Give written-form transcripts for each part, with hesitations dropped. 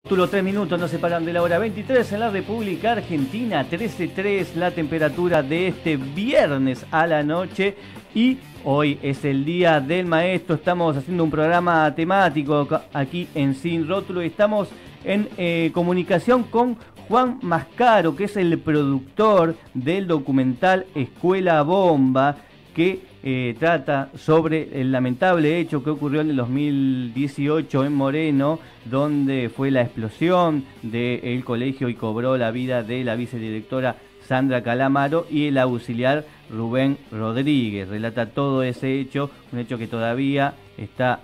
Título 3 minutos nos separan de la hora 23 en la República Argentina, 13:03 la temperatura de este viernes a la noche y hoy es el Día del Maestro. Estamos haciendo un programa temático aquí en Sin Rótulo y estamos en comunicación con Juan Mascaro, que es el productor del documental Escuela Bomba, que trata sobre el lamentable hecho que ocurrió en el 2018 en Moreno, donde fue la explosión del colegio y cobró la vida de la vicedirectora Sandra Calamaro y el auxiliar Rubén Rodríguez. Relata todo ese hecho, un hecho que todavía está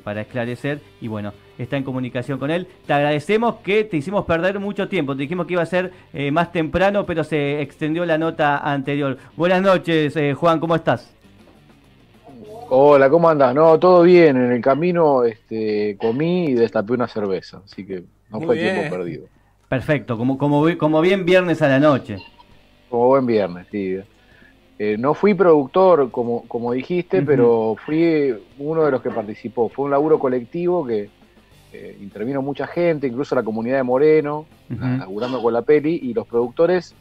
para esclarecer y bueno, está en comunicación con él. Te agradecemos que te hicimos perder mucho tiempo, te dijimos que iba a ser más temprano, pero se extendió la nota anterior. Buenas noches, Juan, ¿cómo estás? Hola, ¿cómo andás? No, todo bien. En el camino comí y destapé una cerveza, así que no Muy fue tiempo bien. perdido. Perfecto, como bien viernes a la noche. Como buen viernes, sí. No fui productor, como dijiste, Ujú, pero fui uno de los que participó. Fue un laburo colectivo que intervino mucha gente, incluso la comunidad de Moreno, ujú. laburando con la peli, y los productores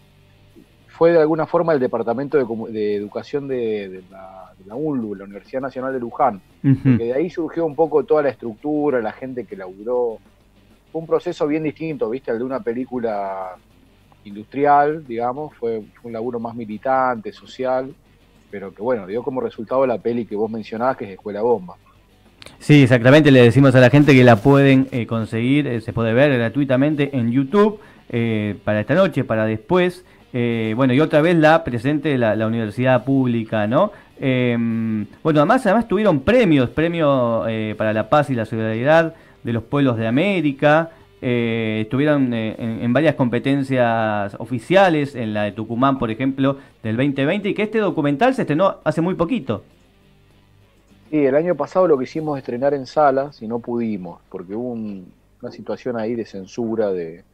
fue de alguna forma el Departamento de Educación de la UNLU, la Universidad Nacional de Luján, Ujú. porque de ahí surgió un poco toda la estructura, la gente que laburó. Fue un proceso bien distinto, ¿viste? Al de una película industrial, digamos, fue un laburo más militante, social, pero que bueno, dio como resultado la peli que vos mencionabas, que es Escuela Bomba. Sí, exactamente, le decimos a la gente que la pueden conseguir, se puede ver gratuitamente en YouTube para esta noche, para después. Bueno, y otra vez la presente la universidad pública, ¿no? Bueno, además tuvieron premio para la paz y la solidaridad de los pueblos de América. Estuvieron en varias competencias oficiales, en la de Tucumán, por ejemplo, del 2020, y que este documental se estrenó hace muy poquito. Sí, el año pasado lo quisimos estrenar en salas y no pudimos, porque hubo una situación ahí de censura del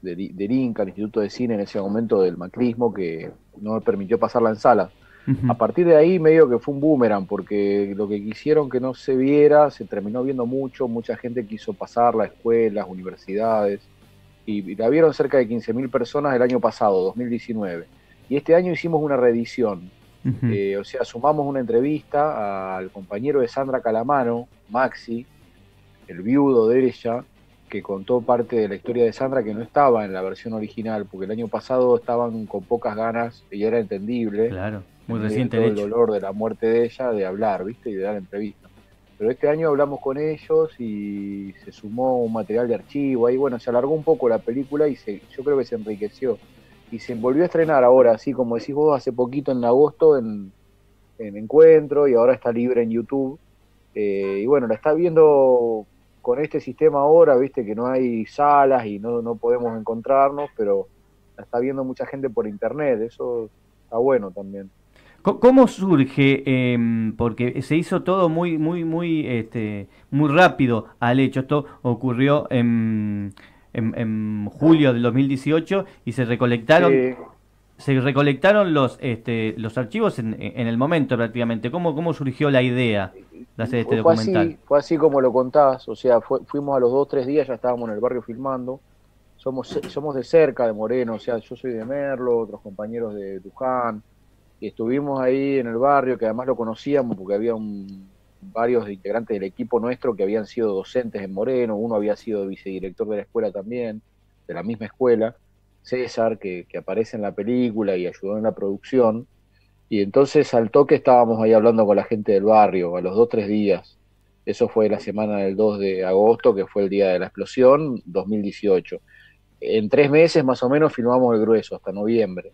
INCA, el Instituto de Cine en ese momento del macrismo, que no me permitió pasarla en salas. A Ujú. partir de ahí medio que fue un boomerang, porque lo que quisieron que no se viera, se terminó viendo mucho, mucha gente quiso pasarla a escuelas, universidades, y la vieron cerca de 15.000 personas el año pasado, 2019. Y este año hicimos una reedición, Ujú. o sea, sumamos una entrevista al compañero de Sandra Calamano, Maxi, el viudo de ella, que contó parte de la historia de Sandra que no estaba en la versión original, porque el año pasado estaban con pocas ganas, y era entendible, Claro, muy en medio de reciente el todo el hecho. dolor de la muerte de ella, de hablar, ¿viste? Y de dar entrevistas. Pero este año hablamos con ellos y se sumó un material de archivo, ahí bueno, se alargó un poco la película y yo creo que se enriqueció. Y se volvió a estrenar ahora, así como decís vos, hace poquito en agosto en Encuentro, y ahora está libre en YouTube. Y bueno, la está viendo con este sistema ahora, viste que no hay salas y no podemos encontrarnos, pero la está viendo mucha gente por internet, eso está bueno también. ¿Cómo surge? Porque se hizo todo muy rápido al hecho. Esto ocurrió en julio del 2018 y Sí, se recolectaron los archivos en el momento prácticamente. ¿Cómo surgió la idea de hacer este documental? fue así como lo contás, o sea, fuimos a los 2, 3 días, ya estábamos en el barrio filmando, somos de cerca de Moreno, o sea, yo soy de Merlo, otros compañeros de Luján, y estuvimos ahí en el barrio, que además lo conocíamos porque había varios integrantes del equipo nuestro que habían sido docentes en Moreno, uno había sido vicedirector de la escuela también, de la misma escuela, César, que aparece en la película y ayudó en la producción, y entonces al toque estábamos ahí hablando con la gente del barrio, a los 2, 3 días. Eso fue la semana del 2 de agosto, que fue el día de la explosión, 2018. En 3 meses más o menos filmamos el grueso, hasta noviembre,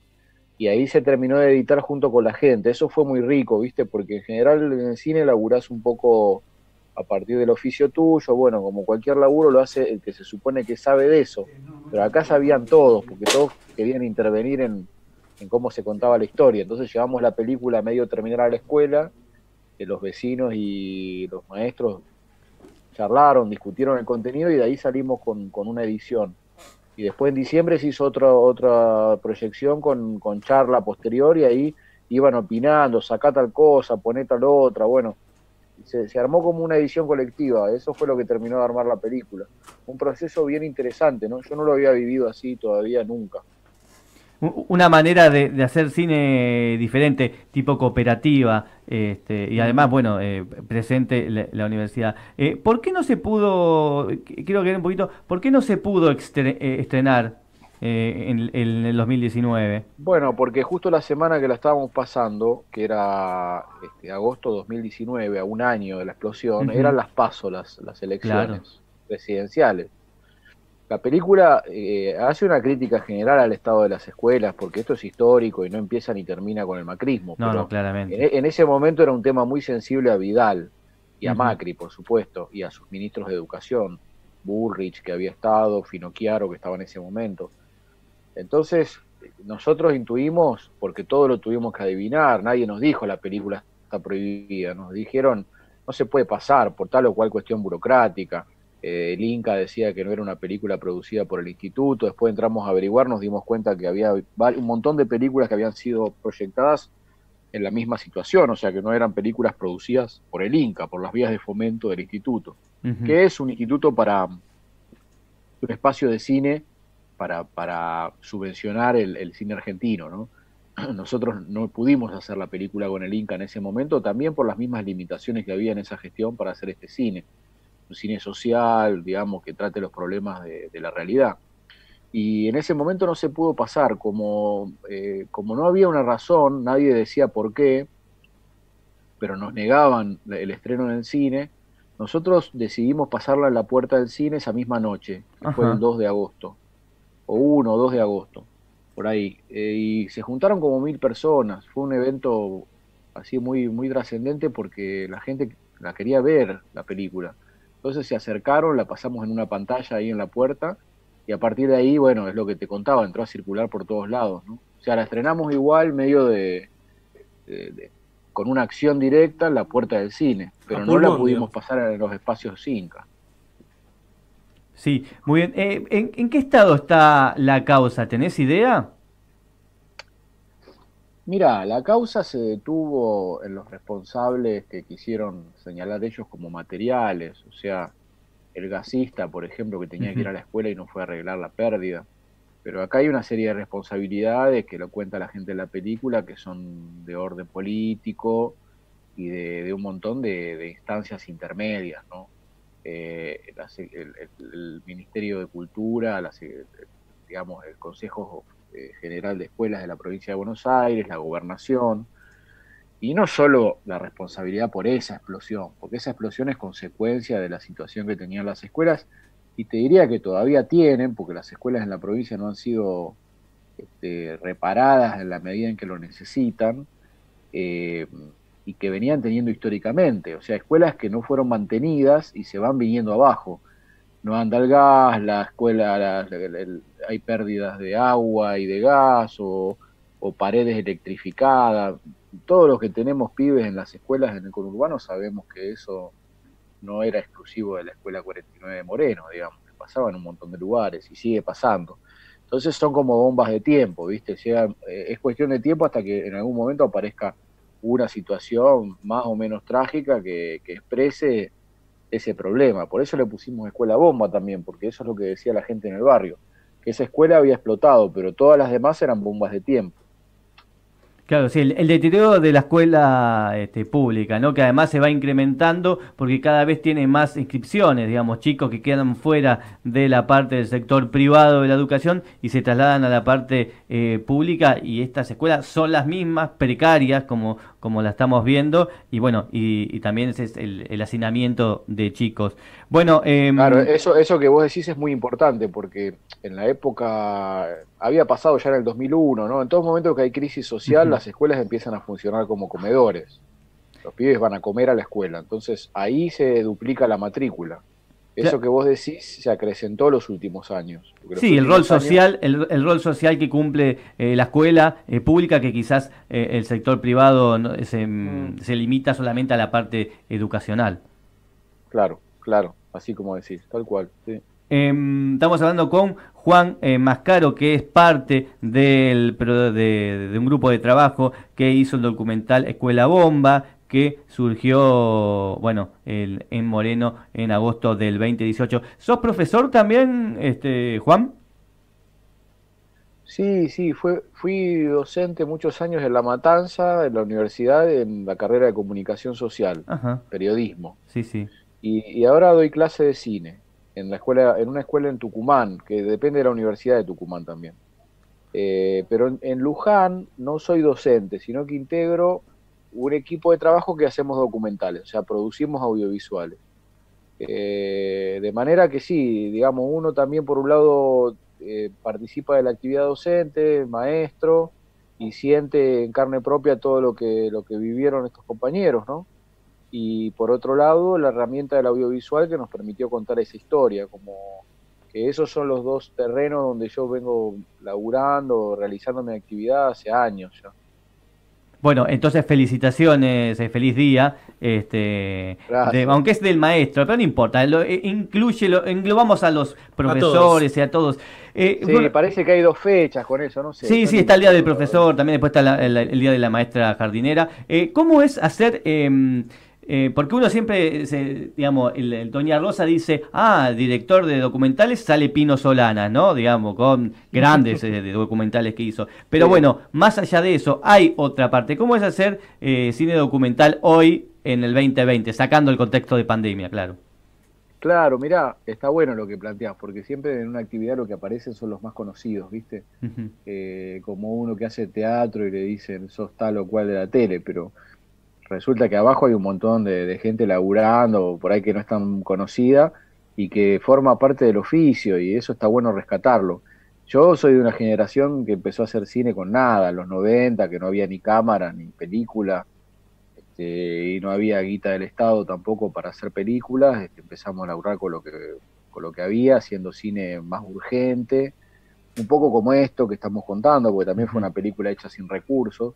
y ahí se terminó de editar junto con la gente. Eso fue muy rico, ¿viste? Porque en general en el cine laburás un poco a partir del oficio tuyo, bueno, como cualquier laburo lo hace el que se supone que sabe de eso, pero acá sabían todos, porque todos querían intervenir en cómo se contaba la historia. Entonces llevamos la película medio terminar a la escuela, que los vecinos y los maestros charlaron, discutieron el contenido y de ahí salimos con una edición. Y después en diciembre se hizo otra proyección con charla posterior y ahí iban opinando, sacá tal cosa, poné tal otra, bueno. se armó como una edición colectiva, eso fue lo que terminó de armar la película. Un proceso bien interesante, ¿no? Yo no lo había vivido así todavía nunca. Una manera de hacer cine diferente, tipo cooperativa, y además, bueno, presente la universidad. ¿Por qué no se pudo, quiero que un poquito, por qué no se pudo estrenar en el 2019? Bueno, porque justo la semana que la estábamos pasando, que era agosto 2019, a un año de la explosión, Ujú. eran las PASO, las Claro, elecciones presidenciales. La película hace una crítica general al estado de las escuelas, porque esto es histórico y no empieza ni termina con el macrismo, no, no, pero claramente. en ese momento era un tema muy sensible a Vidal y a Ujú. Macri, por supuesto, y a sus ministros de educación, Bullrich, que había estado, Finocchiaro, que estaba en ese momento. Entonces, nosotros intuimos, porque todo lo tuvimos que adivinar, nadie nos dijo la película está prohibida, nos dijeron no se puede pasar por tal o cual cuestión burocrática. El Inca decía que no era una película producida por el instituto, después entramos a averiguar, nos dimos cuenta que había un montón de películas que habían sido proyectadas en la misma situación, o sea que no eran películas producidas por el Inca, por las vías de fomento del instituto, Ujú. que es un instituto para un espacio de cine para subvencionar el cine argentino, ¿no? Nosotros no pudimos hacer la película con el Inca en ese momento, también por las mismas limitaciones que había en esa gestión para hacer este cine. Un cine social, digamos, que trate los problemas de la realidad. Y en ese momento no se pudo pasar, como no había una razón, nadie decía por qué, pero nos negaban el estreno en el cine, nosotros decidimos pasarla en la puerta del cine esa misma noche, que fue el Ajá. 2 de agosto, o 1 o 2 de agosto, por ahí. Y se juntaron como 1000 personas. Fue un evento así muy, muy trascendente porque la gente la quería ver, la película. Entonces se acercaron, la pasamos en una pantalla ahí en la puerta y a partir de ahí, bueno, es lo que te contaba, entró a circular por todos lados, ¿no? O sea, la estrenamos igual, medio de- de- con una acción directa en la puerta del cine, A pero no la pulmón, pudimos digamos. pasar en los espacios Inca. Sí, muy bien. ¿En qué estado está la causa? ¿Tenés idea? Mira, la causa se detuvo en los responsables que quisieron señalar ellos como materiales, o sea, el gasista, por ejemplo, que tenía que ir Ujú. a la escuela y no fue a arreglar la pérdida. Pero acá hay una serie de responsabilidades que lo cuenta la gente de la película, que son de orden político y de un montón de instancias intermedias, ¿no? El Ministerio de Cultura, digamos, el Consejo General de Escuelas de la provincia de Buenos Aires, la gobernación, y no solo la responsabilidad por esa explosión, porque esa explosión es consecuencia de la situación que tenían las escuelas, y te diría que todavía tienen, porque las escuelas en la provincia no han sido reparadas en la medida en que lo necesitan, eh, y que venían teniendo históricamente, o sea, escuelas que no fueron mantenidas y se van viniendo abajo. No anda el gas, la escuela, hay pérdidas de agua y de gas o paredes electrificadas. Todos los que tenemos pibes en las escuelas en el conurbano sabemos que eso no era exclusivo de la escuela 49 de Moreno, digamos, que pasaba en un montón de lugares y sigue pasando. Entonces son como bombas de tiempo, ¿viste? Es cuestión de tiempo hasta que en algún momento aparezca una situación más o menos trágica que exprese ese problema. Por eso le pusimos escuela bomba también, porque eso es lo que decía la gente en el barrio, que esa escuela había explotado, pero todas las demás eran bombas de tiempo. Claro, sí, el deterioro de la escuela pública, ¿no? Que además se va incrementando porque cada vez tiene más inscripciones, digamos, chicos que quedan fuera de la parte del sector privado de la educación y se trasladan a la parte pública y estas escuelas son las mismas, precarias, como la estamos viendo, y bueno, y también ese es el hacinamiento de chicos. Bueno, Claro, eso que vos decís es muy importante porque en la época, había pasado ya en el 2001, ¿no? En todo momento que hay crisis social, ujú. las escuelas empiezan a funcionar como comedores. Los pibes van a comer a la escuela, entonces ahí se duplica la matrícula. Eso Cla- que vos decís se acrecentó los últimos años, porque los Sí, el rol últimos años, social, el rol social que cumple la escuela pública, que quizás el sector privado mm, se limita solamente a la parte educacional. claro, claro, así como decís, tal cual, sí. Estamos hablando con Juan Mascaro, que es parte de un grupo de trabajo que hizo el documental Escuela Bomba, que surgió, bueno, en Moreno en agosto del 2018. ¿Sos profesor también, Juan? Sí, sí, fui docente muchos años en La Matanza, en la universidad, en la carrera de comunicación social, Ajá, periodismo. sí, sí. Y ahora doy clase de cine en la escuela, en una escuela en Tucumán, que depende de la Universidad de Tucumán también. Pero en Luján no soy docente, sino que integro un equipo de trabajo que hacemos documentales, o sea, producimos audiovisuales. De manera que sí, digamos, uno también por un lado participa de la actividad docente, maestro, y siente en carne propia todo lo que vivieron estos compañeros, ¿no? Y por otro lado, la herramienta del audiovisual que nos permitió contar esa historia, como que esos son los dos terrenos donde yo vengo laburando, realizando mi actividad hace años ya. Bueno, entonces felicitaciones, feliz día, Gracias. aunque es del maestro, pero no importa, incluye, englobamos a los A todos. profesores y a todos. Sí, Bueno, parece que hay dos fechas con eso, no sé, sí, yo sí, no está el día del importo, la verdad. profesor, también después está el día de la maestra jardinera. ¿Cómo es hacer, porque uno siempre, digamos, Doña Rosa dice, director de documentales sale Pino Solanas, ¿no? Digamos, con grandes de documentales que hizo. Pero Sí. bueno, más allá de eso, hay otra parte. ¿Cómo es hacer cine documental hoy en el 2020, sacando el contexto de pandemia, claro? Claro, mirá, está bueno lo que planteás, porque siempre en una actividad lo que aparecen son los más conocidos, ¿viste? Ujú. Como uno que hace teatro y le dicen sos tal o cual de la tele, pero resulta que abajo hay un montón de gente laburando, por ahí que no es tan conocida y que forma parte del oficio y eso está bueno rescatarlo. Yo soy de una generación que empezó a hacer cine con nada, en los 90, que no había ni cámara ni película, y no había guita del Estado tampoco para hacer películas, empezamos a laburar con lo que había, haciendo cine más urgente, un poco como esto que estamos contando, porque también fue Ujú. una película hecha sin recursos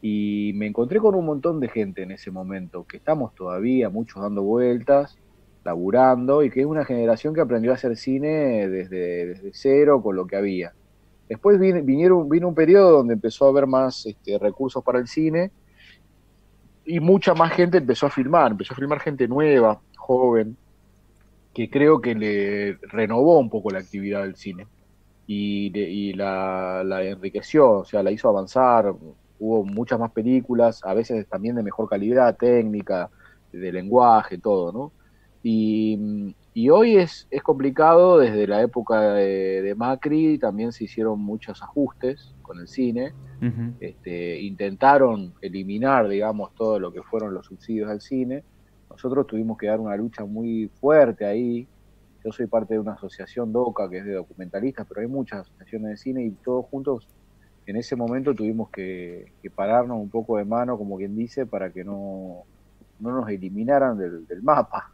y me encontré con un montón de gente en ese momento, que estamos todavía, muchos dando vueltas, laburando, y que es una generación que aprendió a hacer cine desde cero con lo que había. Después vino un periodo donde empezó a haber más recursos para el cine y mucha más gente empezó a filmar gente nueva, joven, que creo que le renovó un poco la actividad del cine y la enriqueció, o sea, la hizo avanzar, hubo muchas más películas, a veces también de mejor calidad técnica, de lenguaje, todo, ¿no? Y hoy es complicado, desde la época de Macri también se hicieron muchos ajustes con el cine, Ujú. intentaron eliminar, digamos, todo lo que fueron los subsidios al cine. Nosotros tuvimos que dar una lucha muy fuerte ahí. Yo soy parte de una asociación DOCA, que es de documentalistas, pero hay muchas asociaciones de cine y todos juntos en ese momento tuvimos que pararnos un poco de mano, como quien dice, para que no nos eliminaran del mapa.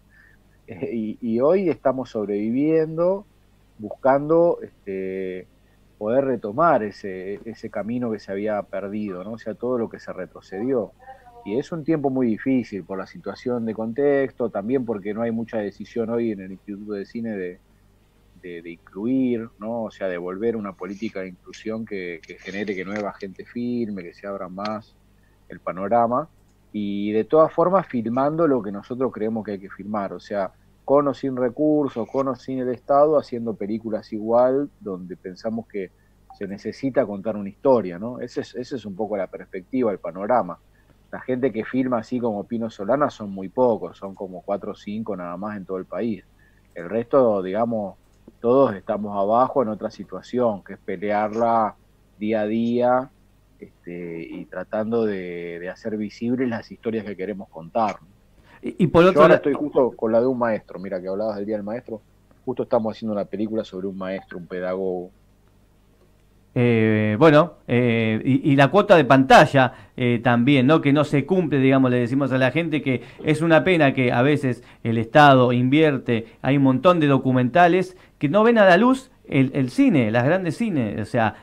Y hoy estamos sobreviviendo, buscando poder retomar ese camino que se había perdido, ¿no? O sea, todo lo que se retrocedió. Y es un tiempo muy difícil por la situación de contexto, también porque no hay mucha decisión hoy en el Instituto de Cine de incluir, ¿no? O sea, de volver una política de inclusión que genere que nueva gente filme, que se abra más el panorama. Y de todas formas, filmando lo que nosotros creemos que hay que filmar, o sea, con o sin recursos, con o sin el Estado, haciendo películas igual, donde pensamos que se necesita contar una historia, ¿no? Esa es un poco la perspectiva, el panorama. La gente que filma así como Pino Solana son muy pocos, son como 4 o 5 nada más en todo el país. El resto, digamos, todos estamos abajo en otra situación, que es pelearla día a día, y tratando de hacer visibles las historias que queremos contar. Y por Yo otro ahora lado, estoy justo con la de un maestro, mira que hablabas del Día del Maestro, justo estamos haciendo una película sobre un maestro, un pedagogo. bueno, y la cuota de pantalla también, ¿no? Que no se cumple, digamos, le decimos a la gente que es una pena que a veces el Estado invierte, hay un montón de documentales que no ven a la luz el cine, las grandes cines, o sea,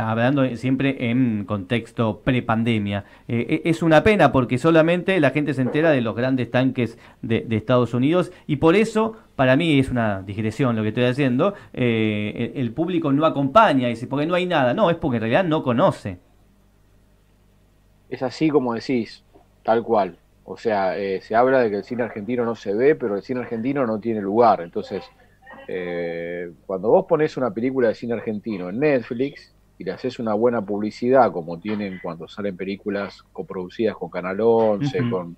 hablando siempre en contexto prepandemia. Es una pena porque solamente la gente se entera de los grandes tanques de Estados Unidos y por eso, para mí es una digresión lo que estoy haciendo, el público no acompaña, dice, porque no hay nada. No, es porque en realidad no conoce. Es así como decís. tal cual. O sea, se habla de que el cine argentino no se ve, pero el cine argentino no tiene lugar. Entonces, cuando vos pones una película de cine argentino en Netflix y le haces una buena publicidad, como tienen cuando salen películas coproducidas con Canal 11, Ujú. con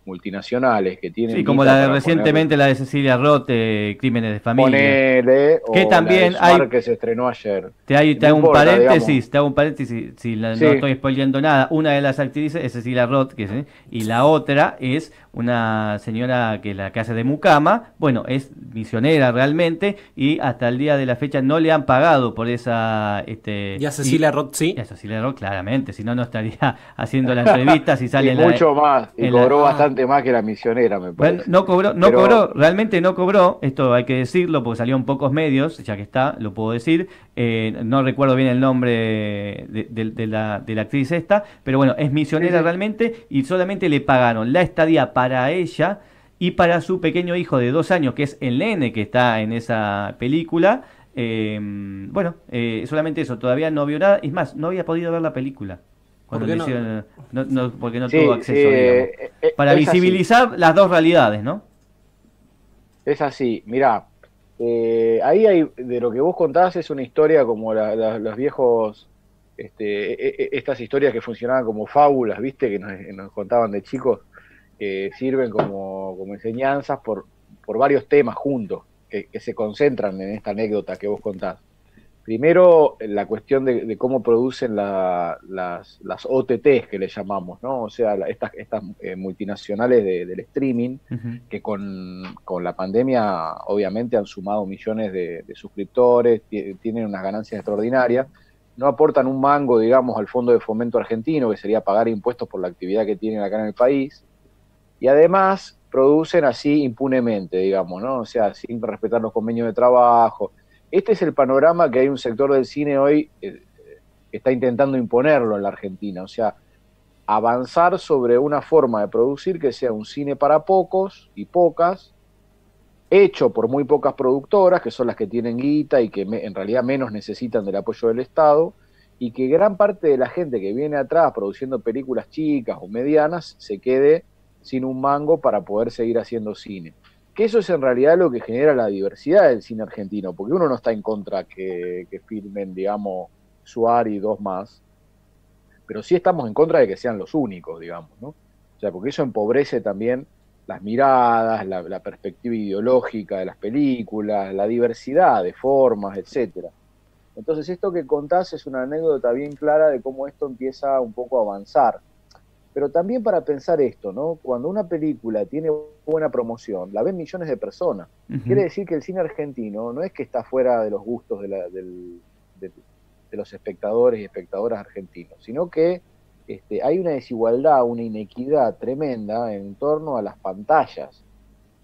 multinacionales que tienen Sí, como guita la de para ponerle, recientemente la de Cecilia Roth, Crímenes de Familia. ponele, Que o la de también Suar hay, que se estrenó ayer. te No hago un importa, digamos. paréntesis, te hago un paréntesis, si no Sí, estoy spoileando nada. Una de las actrices es Cecilia Roth, y la otra es una señora que la que hace de mucama. Bueno, es misionera realmente y hasta el día de la fecha no le han pagado por esa, Y a Cecilia Roth y sí. a Cecilia Roth claramente, si no no estaría haciendo la entrevista si sale y en la, mucho más, y en la, cobró Ah, bastante más que la misionera, me bueno, parece. no Pero, cobró, realmente no cobró, esto hay que decirlo porque salió en pocos medios, ya que está, lo puedo decir. No recuerdo bien el nombre de la actriz esta, pero bueno, es sí, misionera sí. realmente y solamente le pagaron la estadía para ella y para su pequeño hijo de 2 años, que es el nene que está en esa película. Bueno, solamente eso, todavía no vio nada, es más, no había podido ver la película ¿por cuando le qué no? hicieron, porque no tuvo Sí, sí, acceso, digamos para es así, visibilizar las dos realidades, ¿no? es así. Mirá, ahí hay, de lo que vos contás es una historia como los viejos, estas historias que funcionaban como fábulas, ¿viste? Que nos contaban de chicos, que sirven como enseñanzas por varios temas juntos, que se concentran en esta anécdota que vos contás. Primero, la cuestión de cómo producen las OTTs que le llamamos, ¿no? O sea, estas multinacionales del streaming, Ujú. que con la pandemia obviamente han sumado millones de suscriptores, tienen unas ganancias extraordinarias, no aportan un mango, digamos, al Fondo de Fomento Argentino, que sería pagar impuestos por la actividad que tienen acá en el país, y además producen así impunemente, digamos, ¿no? O sea, sin respetar los convenios de trabajo. Este es el panorama que hay un sector del cine hoy que está intentando imponerlo en la Argentina, o sea, avanzar sobre una forma de producir que sea un cine para pocos y pocas, hecho por muy pocas productoras, que son las que tienen guita y que en realidad menos necesitan del apoyo del Estado, y que gran parte de la gente que viene atrás produciendo películas chicas o medianas se quede sin un mango para poder seguir haciendo cine. Que eso es en realidad lo que genera la diversidad del cine argentino, porque uno no está en contra que filmen, digamos, Suar y dos más, pero sí estamos en contra de que sean los únicos, digamos, ¿no? O sea, porque eso empobrece también las miradas, la perspectiva ideológica de las películas, la diversidad de formas, etcétera. Entonces, esto que contás es una anécdota bien clara de cómo esto empieza un poco a avanzar. Pero también para pensar esto, ¿no? Cuando una película tiene buena promoción, la ven millones de personas. Quiere Ujú. decir que el cine argentino no es que está fuera de los gustos de los espectadores y espectadoras argentinos, sino que hay una desigualdad, una inequidad tremenda en torno a las pantallas.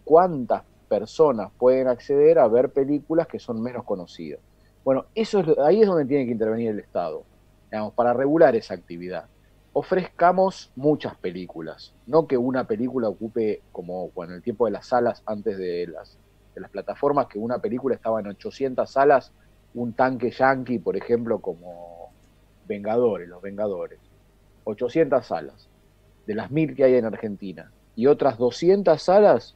¿Cuántas personas pueden acceder a ver películas que son menos conocidas? Bueno, ahí es donde tiene que intervenir el Estado, digamos, para regular esa actividad. Ofrezcamos muchas películas, no que una película ocupe, como en el tiempo de las salas antes de las plataformas, que una película estaba en 800 salas, un tanque yankee, por ejemplo, como Los Vengadores. 800 salas, de las 1000 que hay en Argentina, y otras 200 salas,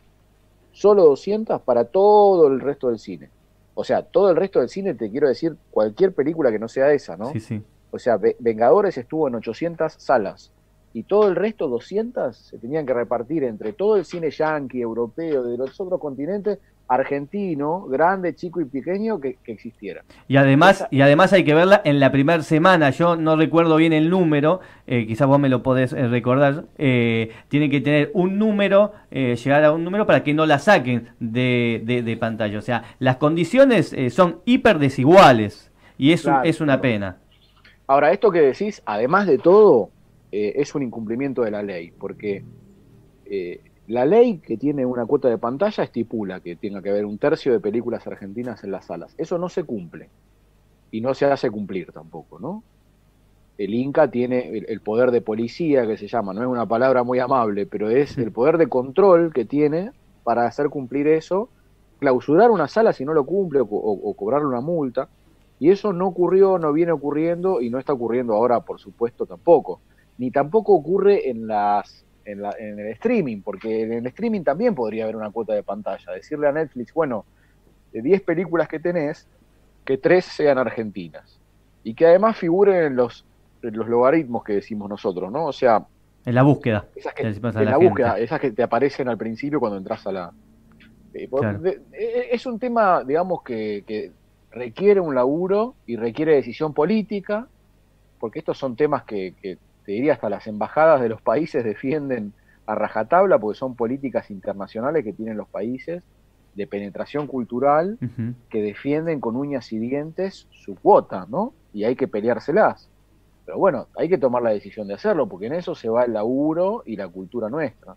solo 200 para todo el resto del cine. O sea, todo el resto del cine, te quiero decir, cualquier película que no sea esa, ¿no? Sí, sí. O sea, Vengadores estuvo en 800 salas y todo el resto, 200, se tenían que repartir entre todo el cine yanqui, europeo, de los otros continentes, argentino, grande, chico y pequeño, que existiera. Esa, Y además hay que verla en la primera semana. Yo no recuerdo bien el número, quizás vos me lo podés recordar. Tiene que tener un número, llegar a un número para que no la saquen de pantalla. O sea, las condiciones son hiper desiguales y claro, es una claro. pena. Ahora, esto que decís, además de todo, es un incumplimiento de la ley, porque la ley que tiene una cuota de pantalla estipula que tenga que haber un tercio de películas argentinas en las salas. Eso no se cumple y no se hace cumplir tampoco, ¿no? El Inca tiene el poder de policía, que se llama, no es una palabra muy amable, pero es el poder de control que tiene para hacer cumplir eso, clausurar una sala si no lo cumple o cobrarle una multa. Y eso no ocurrió, no viene ocurriendo y no está ocurriendo ahora, por supuesto, tampoco. Ni tampoco ocurre en las en el streaming, porque en el streaming también podría haber una cuota de pantalla. Decirle a Netflix, bueno, de 10 películas que tenés, que 3 sean argentinas. Y que además figuren en los logaritmos que decimos nosotros, ¿no? O sea, En la búsqueda, esas le que, decimos a en la la gente. búsqueda, esas que te aparecen al principio cuando entras a la... Claro. Es un tema, digamos, que requiere un laburo y requiere decisión política, porque estos son temas que te diría hasta las embajadas de los países defienden a rajatabla, porque son políticas internacionales que tienen los países de penetración cultural Ujú. que defienden con uñas y dientes su cuota, ¿no? Y hay que peleárselas. Pero bueno, hay que tomar la decisión de hacerlo, porque en eso se va el laburo y la cultura nuestra.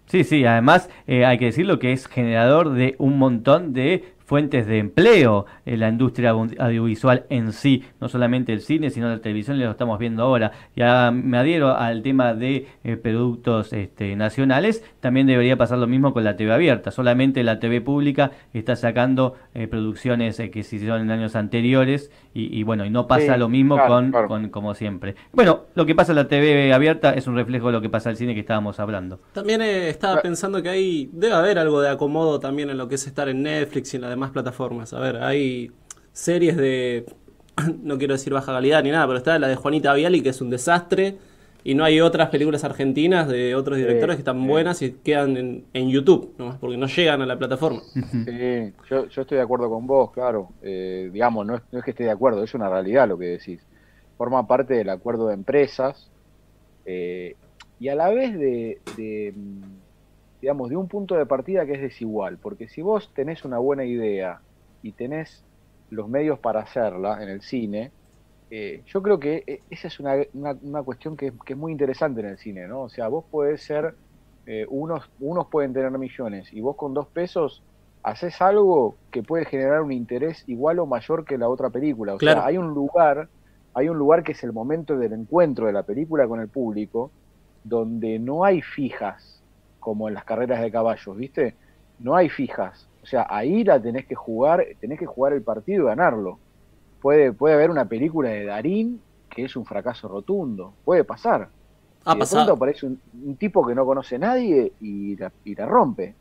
Sí, sí, además hay que decirlo que es generador de un montón de fuentes de empleo en la industria audiovisual en sí, no solamente el cine, sino la televisión, y lo estamos viendo ahora. Ya me adhiero al tema de productos nacionales, también debería pasar lo mismo con la TV abierta, solamente la TV pública está sacando producciones que se hicieron en años anteriores y bueno, y no pasa Sí, lo mismo claro, claro. con como siempre. Bueno, lo que pasa en la TV abierta es un reflejo de lo que pasa en el cine que estábamos hablando. También estaba pensando que debe haber algo de acomodo también en lo que es estar en Netflix y en las demás plataformas. A ver, hay series de, no quiero decir baja calidad ni nada, pero está la de Juanita Viali, que es un desastre, y no hay otras películas argentinas de otros directores que están Sí. buenas y quedan en YouTube, nomás, porque no llegan a la plataforma. Sí, yo estoy de acuerdo con vos, claro. Digamos, no es que esté de acuerdo, es una realidad lo que decís. Forma parte del acuerdo de empresas eh, y a la vez digamos, de un punto de partida que es desigual, porque si vos tenés una buena idea y tenés los medios para hacerla en el cine, yo creo que esa es una cuestión que es muy interesante en el cine, ¿no? O sea, vos podés ser, unos pueden tener millones y vos con 2 pesos haces algo que puede generar un interés igual o mayor que la otra película. O sea, Claro. hay un lugar que es el momento del encuentro de la película con el público, donde no hay fijas, como en las carreras de caballos, ¿viste? No hay fijas. O sea, ahí la tenés que jugar el partido y ganarlo. Puede haber una película de Darín que es un fracaso rotundo, puede pasar. Ha Y de pronto pasado. aparece un tipo que no conoce a nadie y la rompe.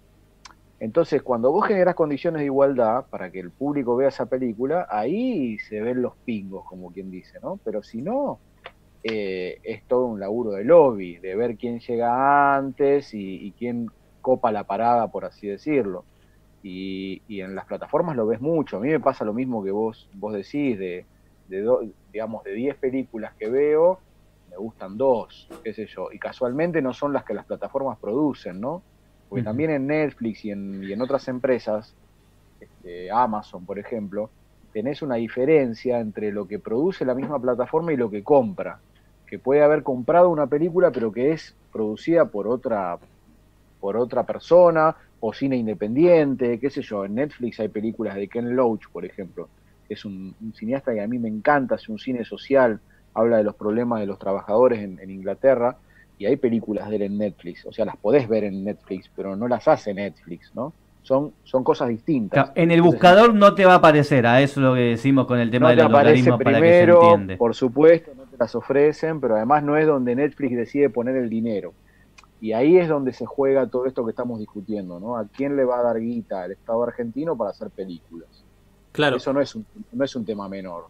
Entonces, cuando vos generás condiciones de igualdad para que el público vea esa película, ahí se ven los pingos, como quien dice, ¿no? Pero si no, es todo un laburo de lobby, de ver quién llega antes y quién copa la parada, por así decirlo. Y en las plataformas lo ves mucho. A mí me pasa lo mismo que vos decís, digamos, de 10 películas que veo, me gustan 2, qué sé yo. Y casualmente no son las que las plataformas producen, ¿no? Porque Ujú. también en Netflix y en otras empresas, Amazon, por ejemplo, tenés una diferencia entre lo que produce la misma plataforma y lo que compra. Que puede haber comprado una película, pero que es producida por otra persona, o cine independiente, qué sé yo. En Netflix hay películas de Ken Loach, por ejemplo, que es un cineasta que a mí me encanta, hace un cine social, habla de los problemas de los trabajadores en Inglaterra, y hay películas de él en Netflix, o sea, las podés ver en Netflix, pero no las hace Netflix, ¿no? Son cosas distintas. En el Entonces, buscador no te va a aparecer, a eso es lo que decimos con el tema no de te los aparece logaritmos para que se primero, entiende. por supuesto, no te las ofrecen, pero además no es donde Netflix decide poner el dinero. Y ahí es donde se juega todo esto que estamos discutiendo, ¿no? ¿A quién le va a dar guita al Estado argentino para hacer películas? Claro. Eso no es un tema menor.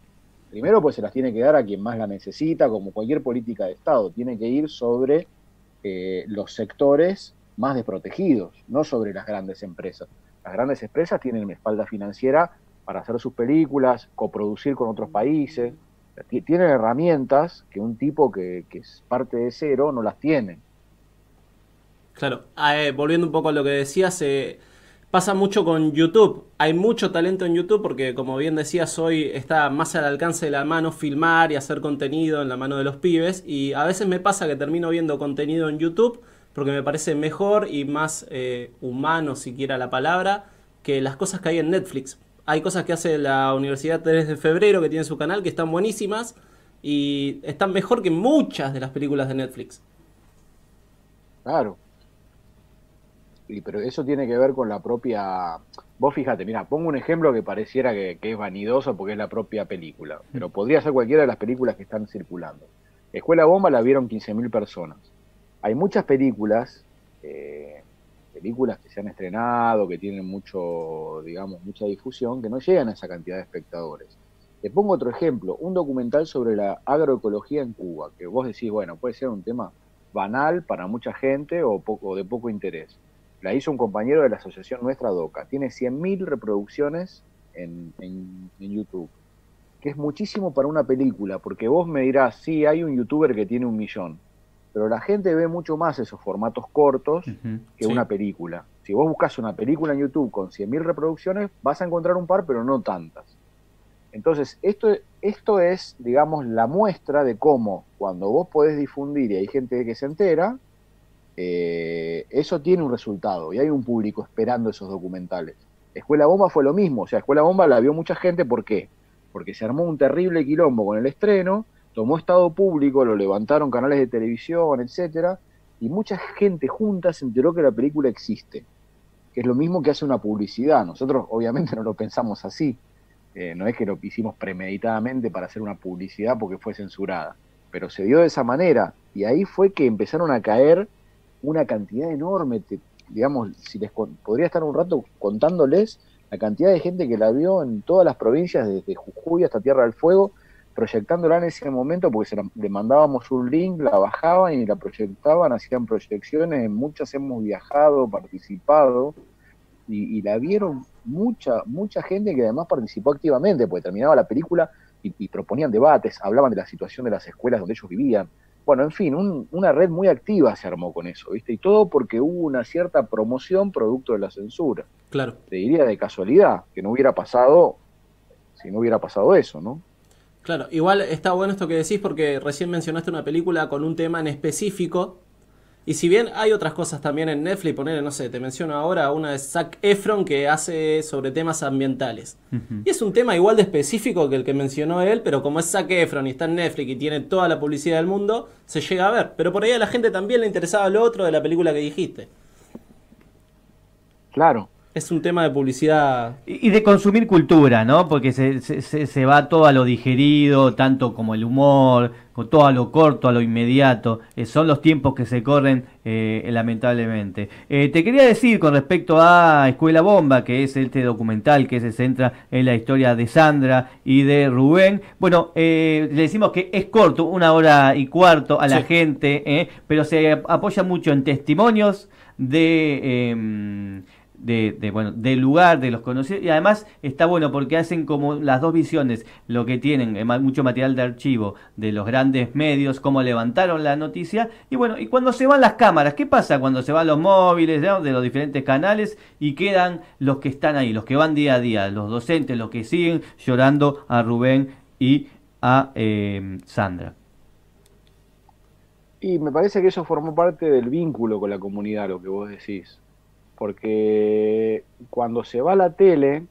Primero, pues se las tiene que dar a quien más la necesita, como cualquier política de Estado. Tiene que ir sobre los sectores más desprotegidos, no sobre las grandes empresas. Las grandes empresas tienen espalda financiera para hacer sus películas, coproducir con otros países. Tienen herramientas que un tipo que es parte de cero no las tiene. Claro, volviendo un poco a lo que decías, pasa mucho con YouTube. Hay mucho talento en YouTube porque, como bien decías, hoy está más al alcance de la mano filmar y hacer contenido en la mano de los pibes. Y a veces me pasa que termino viendo contenido en YouTube porque me parece mejor y más humano, siquiera la palabra, que las cosas que hay en Netflix. Hay cosas que hace la Universidad 3 de Febrero, que tiene su canal, que están buenísimas y están mejor que muchas de las películas de Netflix. Claro. Pero eso tiene que ver con la propia... Vos fíjate, mira, pongo un ejemplo que pareciera que es vanidoso porque es la propia película, pero podría ser cualquiera de las películas que están circulando. Escuela Bomba la vieron 15.000 personas. hay muchas películas, películas que se han estrenado, que tienen mucho, digamos, mucha difusión, que no llegan a esa cantidad de espectadores. Te pongo otro ejemplo, un documental sobre la agroecología en Cuba, que vos decís, bueno, puede ser un tema banal para mucha gente o de poco interés. La hizo un compañero de la asociación nuestra, DOCA. Tiene 100.000 reproducciones en YouTube, que es muchísimo para una película, porque vos me dirás, sí, hay un youtuber que tiene 1.000.000, pero la gente ve mucho más esos formatos cortos que Sí, una película. Si vos buscas una película en YouTube con 100.000 reproducciones, vas a encontrar un par, pero no tantas. Entonces, esto es, digamos, la muestra de cómo cuando vos podés difundir y hay gente que se entera, eso tiene un resultado y hay un público esperando esos documentales. Escuela Bomba fue lo mismo, o sea, Escuela Bomba la vio mucha gente, ¿por qué? Porque se armó un terrible quilombo con el estreno, tomó estado público, lo levantaron canales de televisión, etcétera, y mucha gente junta se enteró que la película existe, que es lo mismo que hace una publicidad. Nosotros obviamente no lo pensamos así, no es que lo hicimos premeditadamente para hacer una publicidad porque fue censurada, pero se dio de esa manera, y ahí fue que empezaron a caer una cantidad enorme, digamos, si les podría estar un rato contándoles la cantidad de gente que la vio en todas las provincias, desde Jujuy hasta Tierra del Fuego, proyectándola en ese momento, porque le mandábamos un link, la bajaban y la proyectaban, hacían proyecciones, en muchas hemos viajado, participado, y la vieron mucha gente que además participó activamente, porque terminaba la película y proponían debates, hablaban de la situación de las escuelas donde ellos vivían. Bueno, en fin, una red muy activa se armó con eso, ¿viste? Y todo porque hubo una cierta promoción producto de la censura. claro. Te diría de casualidad, que no hubiera pasado si no hubiera pasado eso, ¿no? Claro, igual está bueno esto que decís porque recién mencionaste una película con un tema en específico. Y si bien hay otras cosas también en Netflix, ponele, no sé, te menciono ahora una de Zac Efron que hace sobre temas ambientales. Ujú. Y es un tema igual de específico que el que mencionó él, pero como es Zac Efron y está en Netflix y tiene toda la publicidad del mundo, se llega a ver. Pero por ahí a la gente también le interesaba lo otro de la película que dijiste. Claro. Es un tema de publicidad. Y de consumir cultura, ¿no? Porque se va todo a lo digerido, tanto como el humor, con todo a lo corto, a lo inmediato. Son los tiempos que se corren, lamentablemente. Te quería decir con respecto a Escuela Bomba, que es este documental que se centra en la historia de Sandra y de Rubén. Bueno, le decimos que es corto, 1 hora y cuarto a la Sí. gente, pero se apoya mucho en testimonios bueno, del lugar, de los conocidos, y además está bueno porque hacen como las dos visiones, lo que tienen, mucho material de archivo de los grandes medios, cómo levantaron la noticia, y bueno, y cuando se van las cámaras, ¿qué pasa cuando se van los móviles, ¿no?, de los diferentes canales y quedan los que están ahí, los que van día a día, los docentes, los que siguen llorando a Rubén y a Sandra? Y me parece que eso formó parte del vínculo con la comunidad, lo que vos decís. Porque cuando se va a la tele,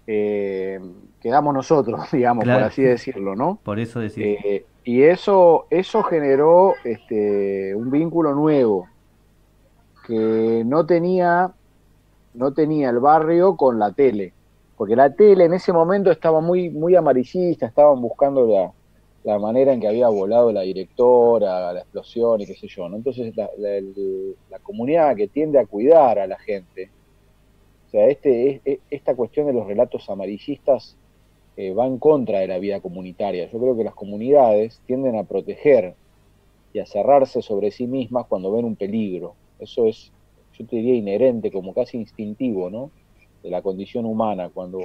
quedamos nosotros, digamos, por Claro, así decirlo, ¿no? por eso decís. Y eso generó un vínculo nuevo que no tenía el barrio con la tele. Porque la tele en ese momento estaba muy amarillista, estaban buscando la manera en que había volado la directora, la explosión y qué sé yo, ¿no? Entonces la comunidad que tiende a cuidar a la gente, o sea, esta cuestión de los relatos amarillistas va en contra de la vida comunitaria. Yo creo que las comunidades tienden a proteger y a cerrarse sobre sí mismas cuando ven un peligro. Eso es, yo te diría, inherente, como casi instintivo, ¿no?, de la condición humana, cuando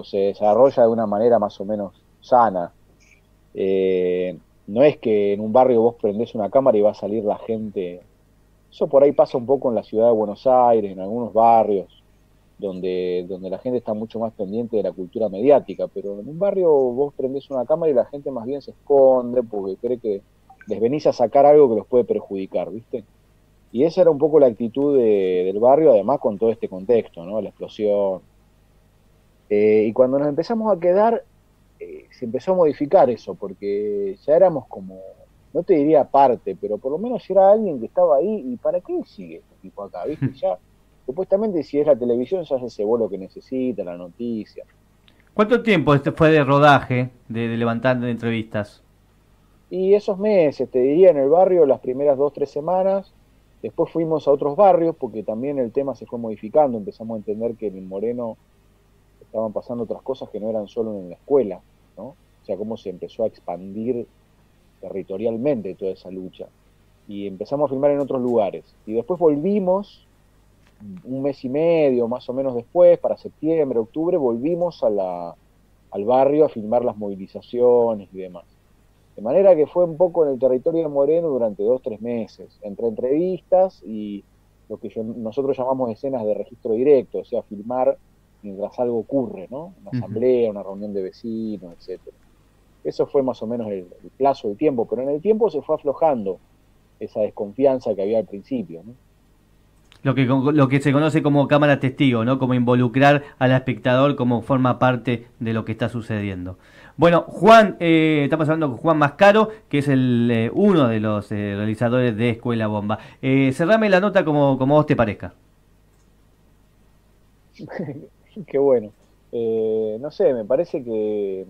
se desarrolla de una manera más o menos sana. No es que en un barrio vos prendés una cámara y va a salir la gente. Eso por ahí pasa un poco en la ciudad de Buenos Aires, en algunos barrios, donde la gente está mucho más pendiente de la cultura mediática, pero en un barrio vos prendés una cámara y la gente más bien se esconde porque cree que les venís a sacar algo que los puede perjudicar, ¿viste? Y esa era un poco la actitud del barrio, además con todo este contexto, ¿no? La explosión. Y cuando nos empezamos a quedar, se empezó a modificar eso, porque ya éramos como, no te diría parte, pero por lo menos era alguien que estaba ahí, ¿y para qué sigue este tipo acá? ¿Viste? Ya, supuestamente si es la televisión ya se cebó lo que necesita, la noticia. ¿Cuánto tiempo este fue de rodaje, de levantar de entrevistas? Y esos meses, te diría, en el barrio, las primeras 2, 3 semanas, después fuimos a otros barrios, porque también el tema se fue modificando, empezamos a entender que en Moreno estaban pasando otras cosas que no eran solo en la escuela, ¿no? O sea, cómo se empezó a expandir territorialmente toda esa lucha. Y empezamos a filmar en otros lugares. Y después volvimos, un mes y medio más o menos después, para septiembre, octubre, volvimos al barrio a filmar las movilizaciones y demás. De manera que fue un poco en el territorio de Moreno durante 2, 3 meses, entre entrevistas y lo que nosotros llamamos escenas de registro directo, o sea, filmar mientras algo ocurre, ¿no? Una asamblea, una reunión de vecinos, etcétera. Eso fue más o menos el plazo del tiempo, pero en el tiempo se fue aflojando esa desconfianza que había al principio, ¿no? Lo que se conoce como cámara testigo, ¿no? Como involucrar al espectador como forma parte de lo que está sucediendo. Bueno, Juan, estamos hablando con Juan Mascaro, que es uno de los realizadores de Escuela Bomba. Cerrame la nota como vos te parezca. Qué bueno. No sé, me parece que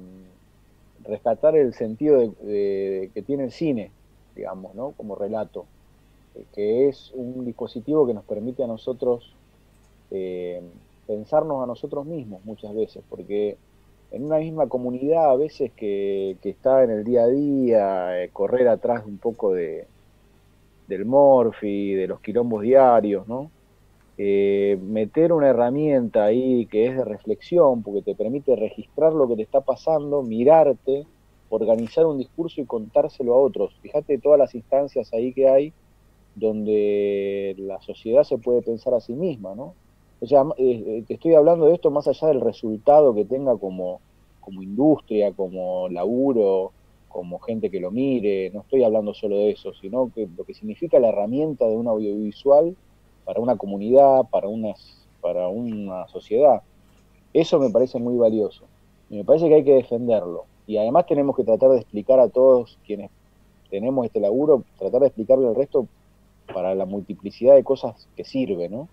rescatar el sentido que tiene el cine, digamos, ¿no? Como relato, que es un dispositivo que nos permite a nosotros pensarnos a nosotros mismos muchas veces, porque en una misma comunidad a veces que está en el día a día, correr atrás un poco del morfi, de los quilombos diarios, ¿no? Meter una herramienta ahí que es de reflexión, porque te permite registrar lo que te está pasando, mirarte, organizar un discurso y contárselo a otros. Fíjate todas las instancias ahí que hay donde la sociedad se puede pensar a sí misma, ¿no? O sea, te estoy hablando de esto más allá del resultado que tenga como industria, como laburo, como gente que lo mire, no estoy hablando solo de eso, sino que lo que significa la herramienta de un audiovisual para una comunidad, para una sociedad. Eso me parece muy valioso. Y me parece que hay que defenderlo. Y además tenemos que tratar de explicar a todos quienes tenemos este laburo, tratar de explicarle al resto para la multiplicidad de cosas que sirve, ¿no?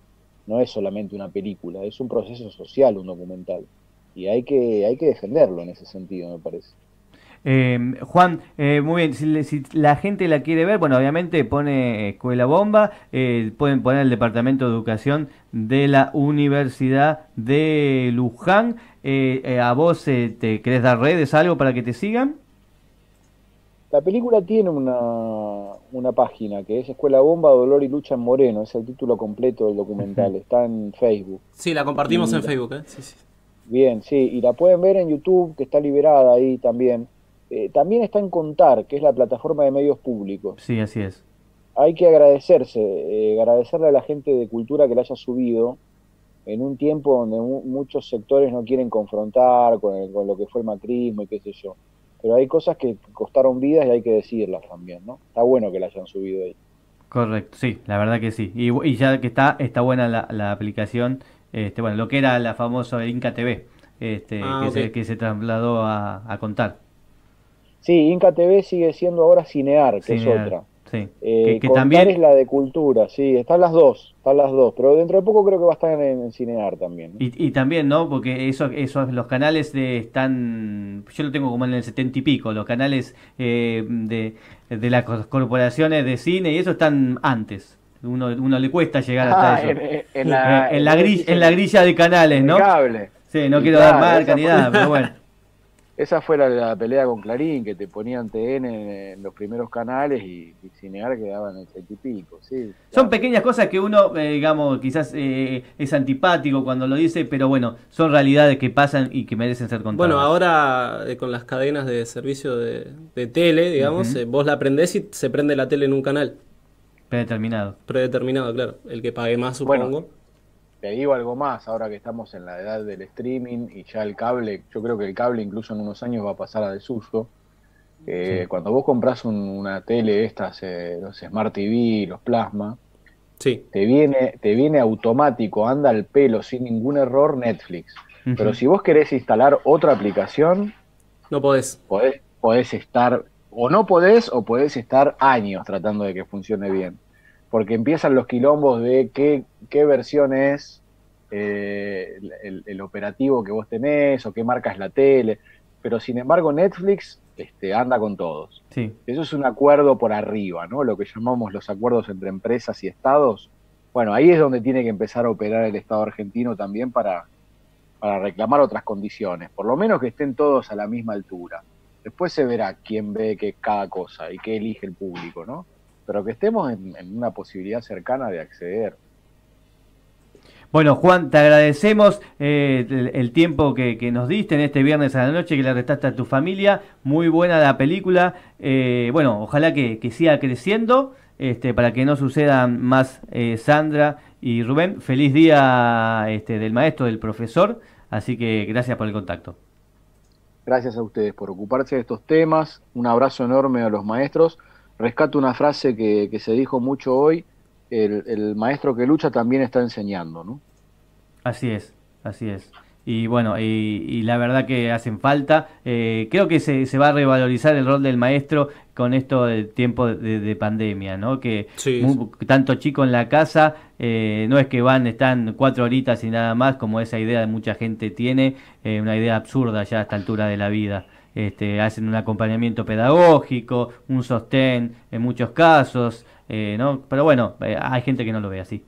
No es solamente una película, es un proceso social, un documental. Y hay que defenderlo en ese sentido, me parece. Juan, muy bien, si la gente la quiere ver, bueno, obviamente pone Escuela Bomba, pueden poner el Departamento de Educación de la Universidad de Luján. ¿A vos te querés dar redes, algo para que te sigan? La película tiene una página que es Escuela Bomba, Dolor y Lucha en Moreno, es el título completo del documental, está en Facebook. Sí, la compartimos en Facebook, ¿eh? Sí, sí. Bien, sí, y la pueden ver en YouTube, que está liberada ahí también. También está en Contar, que es la plataforma de medios públicos. Sí, así es. Hay que agradecerle a la gente de cultura que la haya subido en un tiempo donde muchos sectores no quieren confrontar con lo que fue el macrismo y qué sé yo. Pero hay cosas que costaron vidas y hay que decirlas también, ¿no? Está bueno que la hayan subido ahí. Correcto, sí, la verdad que sí. Y ya que está buena la aplicación, bueno, lo que era la famosa Inca TV, Ok. que se trasladó a Contar. Sí, Inca TV sigue siendo ahora Cinear, que es Cine, otra. sí. Que Contar también, es la de cultura, sí, están las dos, pero dentro de poco creo que va a estar en Cinear también, ¿no? y también, ¿no? Porque los canales están, yo lo tengo como en el 70 y pico, los canales de las corporaciones de cine y eso están antes. Uno le cuesta llegar hasta Ah, eso. en En la grilla de canales, el ¿no? cable. Sí, no Y quiero dar claro, marca ni nada, pero bueno. esa fue la pelea con Clarín, que te ponían TN en los primeros canales y Cinear quedaba en el 30 y pico, sí, Son claro. pequeñas cosas que uno, digamos, quizás es antipático cuando lo dice, pero bueno, son realidades que pasan y que merecen ser Bueno, contadas. ahora con las cadenas de servicio de tele, digamos, Ujú. vos la prendés y se prende la tele en un canal Predeterminado. predeterminado, claro. El que pague más, Bueno, supongo. te digo algo más, ahora que estamos en la edad del streaming y ya el cable, yo creo que el cable incluso en unos años va a pasar a desuso. Sí. Cuando vos compras una tele, estas, los Smart TV, los Plasma, Sí. te viene automático, anda al pelo sin ningún error Netflix. Pero Ujú. si vos querés instalar otra aplicación, No podés. podés estar, o no podés, o podés estar años tratando de que funcione bien. Porque empiezan los quilombos de qué versión es el operativo que vos tenés, o qué marca es la tele. pero sin embargo Netflix anda con todos. Sí. Eso es un acuerdo por arriba, ¿no? Lo que llamamos los acuerdos entre empresas y estados. Bueno, ahí es donde tiene que empezar a operar el Estado argentino también para reclamar otras condiciones, por lo menos que estén todos a la misma altura. Después se verá quién ve que cada cosa y qué elige el público, ¿no? Pero que estemos en una posibilidad cercana de acceder. Bueno, Juan, te agradecemos el tiempo que nos diste en este viernes a la noche, que le restaste a tu familia. Muy buena la película. Bueno, ojalá que siga creciendo para que no sucedan más Sandra y Rubén. Feliz día del maestro, del profesor. Así que gracias por el contacto. Gracias a ustedes por ocuparse de estos temas. Un abrazo enorme a los maestros. Rescato una frase que se dijo mucho hoy. El maestro que lucha también está enseñando, ¿no? Así es, así es. Y bueno, y la verdad que hacen falta. Creo que se va a revalorizar el rol del maestro con esto del tiempo de pandemia, ¿no? Que Sí. tanto chico en la casa, no es que están 4 horitas y nada más, como esa idea de mucha gente tiene, una idea absurda ya a esta altura de la vida. Hacen un acompañamiento pedagógico, un sostén en muchos casos, ¿no? Pero bueno, hay gente que no lo ve así.